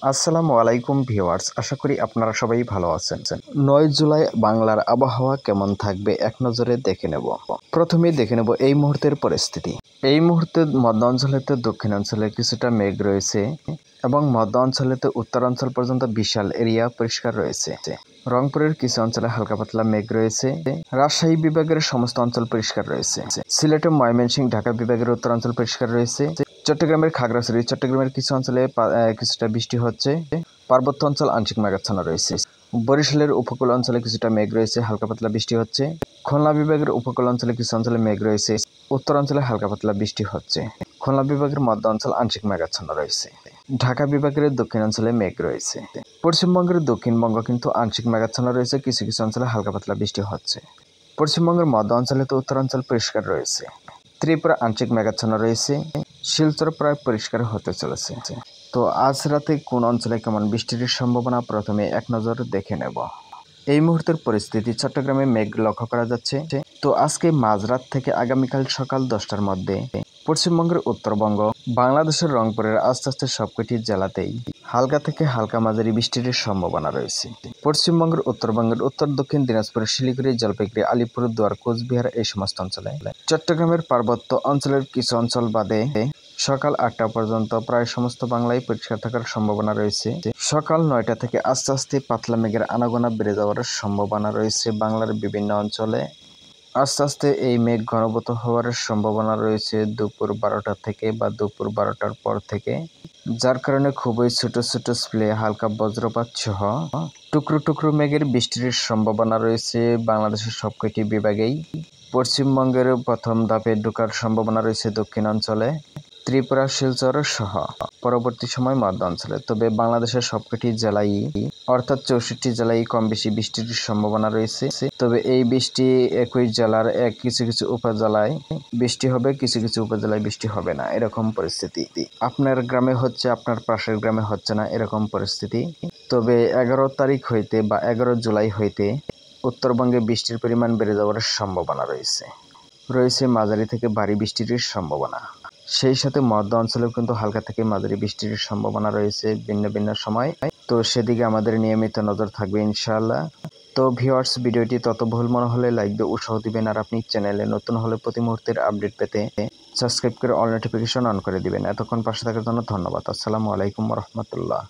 আসসালামু আলাইকুম ভিউয়ার্স, আশা করি আপনারা সবাই ভালো আছেন। ৯ জুলাই বাংলার আবহাওয়া কেমন থাকবে এক নজরে দেখে নেব। প্রথমেই দেখে নেব এই মুহূর্তের পরিস্থিতি। এই মুহূর্তে মধ্য অঞ্চলেতে দক্ষিণাঞ্চলে কিছুটা মেঘ রয়েছে এবং মধ্য অঞ্চলেতে উত্তরাঞ্চল পর্যন্ত বিশাল এরিয়া পরিষ্কার রয়েছে। রংপুরের কিছু অঞ্চলে হালকা পাতলা মেঘ রয়েছে। রাজশাহী বিভাগের সমস্ত অঞ্চল পরিষ্কার রয়েছে। সিলেটের ময়মনসিংহ ঢাকা বিভাগের উত্তরাঞ্চল পরিষ্কার রয়েছে। চট্টগ্রামের খাগড়াছড়ি, চট্টগ্রামের কিছু অঞ্চলে কিছুটা বৃষ্টি হচ্ছে। পার্বত্য অঞ্চল আংশিক মেঘাচ্ছন্ন রয়েছে। বরিশালের উপকূল অঞ্চলে কিছুটা মেঘ রয়েছে, হালকা পাতলা বৃষ্টি হচ্ছে। খুলনা বিভাগের উপকূল অঞ্চলে কিছু অঞ্চলে মেঘ রয়েছে, উত্তরাঞ্চলে হালকা পাতলা বৃষ্টি হচ্ছে। খুলনা বিভাগের মধ্য অঞ্চল আংশিক মেঘাচ্ছন্ন রয়েছে। ঢাকা বিভাগের দক্ষিণাঞ্চলে মেঘ রয়েছে। পশ্চিমবঙ্গের দক্ষিণবঙ্গ কিন্তু আংশিক মেঘাচ্ছন্ন রয়েছে, কিছু কিছু অঞ্চলে হালকা পাতলা বৃষ্টি হচ্ছে। পশ্চিমবঙ্গের মধ্য অঞ্চলে তো উত্তরাঞ্চল পরিষ্কার রয়েছে। ত্রিপুরা আংশিক মেঘাচ্ছন্ন রয়েছে। শিলচর প্রায় পরিষ্কার হতে চলেছে। তো আজ রাতে কোন অঞ্চলে কেমন বৃষ্টির সম্ভাবনা প্রথমে এক নজর দেখে নেব। এই মুহূর্তের পরিস্থিতি, চট্টগ্রামে মেঘ লক্ষ্য করা যাচ্ছে। তো আজকে মাঝরাত থেকে আগামীকাল সকাল 10টার মধ্যে পশ্চিমবঙ্গের উত্তরবঙ্গ, বাংলাদেশের রংপুরের আস্তে আস্তে সবকটি জেলাতেই হালকা থেকে হালকা মাঝারি বৃষ্টির সম্ভাবনা রয়েছে। পশ্চিমবঙ্গের উত্তরবঙ্গের উত্তর দক্ষিণ দিনাজপুর, শিলিগুড়ি, জলপাইগুড়ি, আলিপুরদুয়ার, কোচবিহার এই সমস্ত অঞ্চলে, চট্টগ্রামের পার্বত্য অঞ্চলের কিছু অঞ্চল বাদে সকাল 8টা পর্যন্ত প্রায় সমস্ত বাংলায় পরিষ্কার থাকার সম্ভাবনা রয়েছে। সকাল 9টা থেকে আস্তে আস্তে পাতলা মেঘের আনাগোনা বেড়ে যাওয়ার সম্ভাবনা রয়েছে বাংলার বিভিন্ন অঞ্চলে। আস্তে আস্তে এই মেঘ ঘনীভূত হওয়ার সম্ভাবনা রয়েছে দুপুর 12টা থেকে বা দুপুর 12টার পর থেকে, যার কারণে খুবই ছোট ছোট স্প্লে হালকা বজ্রপাত সহ টুকরো টুকরো মেঘের বৃষ্টির সম্ভাবনা রয়েছে বাংলাদেশের সবকটি বিভাগেই। পশ্চিমবঙ্গের প্রথম ধাপে ঢোকার সম্ভাবনা রয়েছে দক্ষিণাঞ্চলে, ত্রিপুরা, শিলচর সহ পরবর্তী সময় মধ্য অঞ্চলে। তবে বাংলাদেশের সবকটি জেলায় অর্থাৎ 64 জেলায় কম বেশি বৃষ্টির সম্ভাবনা রয়েছে। তবে এই বৃষ্টি একই জেলার কিছু কিছু উপজেলায় বৃষ্টি হবে, কিছু কিছু উপজেলায় বৃষ্টি হবে না, এরকম পরিস্থিতি। আপনার গ্রামে হচ্ছে, আপনার পাশের গ্রামে হচ্ছে না, এরকম পরিস্থিতি। তবে 11 তারিখ হইতে বা 11 জুলাই হইতে উত্তরবঙ্গে বৃষ্টির পরিমাণ বেড়ে যাওয়ার সম্ভাবনা রয়েছে মাঝারি থেকে ভারী বৃষ্টির সম্ভাবনা। সেই সাথে মধ্য অঞ্চলেও কিন্তু হালকা থেকে মাঝারি বৃষ্টির সম্ভাবনা রয়েছে ভিন্ন ভিন্ন সময়। তো সেদিকে আমাদের নিয়মিত নজর থাকবে ইনশাআল্লাহ। তো ভিউয়ার্স, ভিডিওটি তত ভুল মনে হলে লাইক দিয়ে উৎসাহ দিবেন, আর আপনি চ্যানেলে নতুন হলে প্রতি মুহূর্তের আপডেট পেতে সাবস্ক্রাইব করে অল নোটিফিকেশন অন করে দিবেন। এতক্ষণ পাশে থাকার জন্য ধন্যবাদ। আসসালামু আলাইকুম ওয়া রাহমাতুল্লাহ।